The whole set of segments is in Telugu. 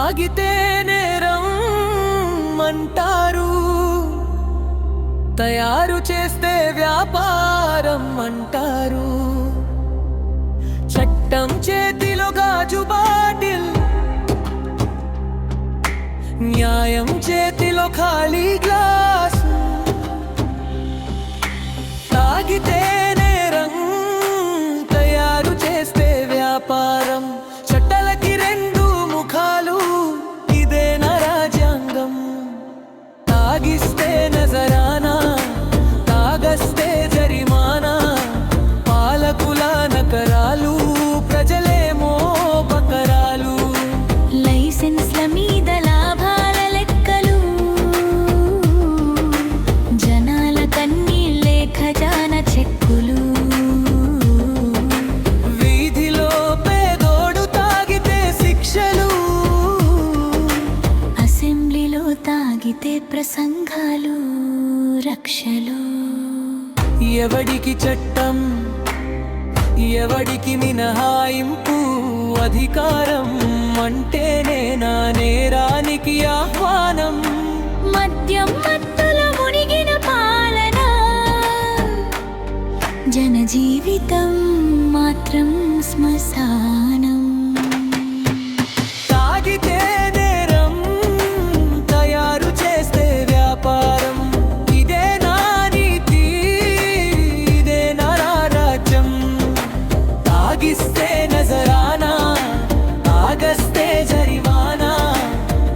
తాగితే నేరం అంటారు, తయారు చేస్తే వ్యాపారం అంటారు. చట్టం చేతిలో గాజు బాటిల్, న్యాయం చేతిలో ఖాళీ గ్లాస్. తాగితే నేరం, తయారు చేస్తే వ్యాపారం. చట్టాలకి రెండు ముఖాలు, ఇదే నా రాజ్యాంగం. తాగిస్తే నజరానా, తాగస్తే జరిమానా. పాలకుల నకరాలు, ప్రజలేమో బకరాలు. లైసెన్స్ల మీద లాభాల లెక్కలు, జనాల కన్నీళ్ళే ఖజాన చెక్కులు. వీధిలో పేదోడు తాగితే శిక్షలు, అసెంబ్లీలో తాగితే ప్రసంగాలు, రక్షలు. ఎవడికి చట్టం, ఎవడికి మినహాయింపు? అధికారం అంటేనే నా నేరానికి ఆహ్వానం. మద్యం మత్తులో మునిగిన పాలన, జనజీవితం మాత్రం శ్మశానం. తాగితే నేరం, తయారు చేస్తే వ్యాపారం. ఇదే నా నీతి, ఇదే నా రాజ్యం. తాగిస్తే నజరానా, తాగస్తే జరిమానా.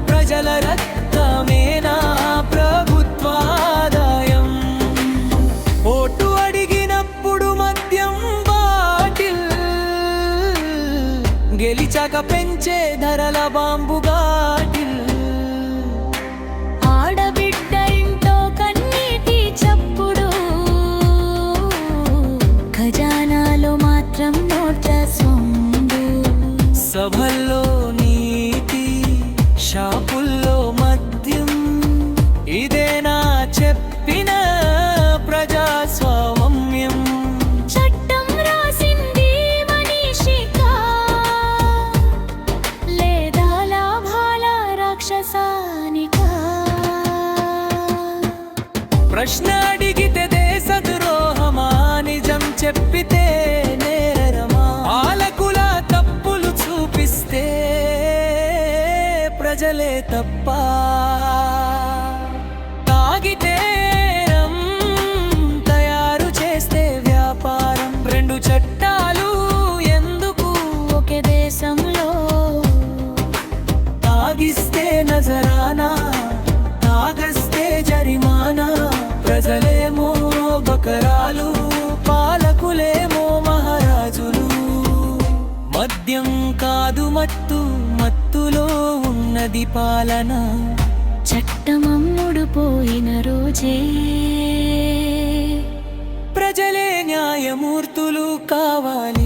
ప్రజల రక్తమేనా ప్రభుత్వాదాయం. ఓటు అడిగినప్పుడు మద్యం బాటిల్, గెలిచాక పెంచే ధరల బాంబు ఘాటిల్. ఆడబిడ్డ ఇంట్లో కన్నీటి చప్పుడు, ఖజానాలో మాత్రం నోట్ల సొంగు. సభల్లో నీతి, షాపుల్లో మద్యం. ఇదేనా చెప్పిన ప్రజాస్వామ్యం? చట్టం రాసింది మనీషికా, లేదా లాభాల రాక్షసానికా? ప్రశ్న అడిగితే దేశద్రోహమా, నిజం చెప్పితే నేరమా? పాలకుల తప్పులు చూపిస్తే ప్రజలే తప్ప. తాగితే నేరం, తయారు చేస్తే వ్యాపారం. రెండు చట్టాలు ఎందుకు ఒకే దేశంలో? తాగిస్తే నజరానా, తాగస్తే జరిమానా. ప్రజలేమో బకరాలు, పాలకులేమో మహారాజులు. మద్యం కాదు మత్తు, మత్తులో ఉన్నది పాలన. చట్టం అమ్ముడు పోయిన రోజే ప్రజలే న్యాయమూర్తులు కావాలి.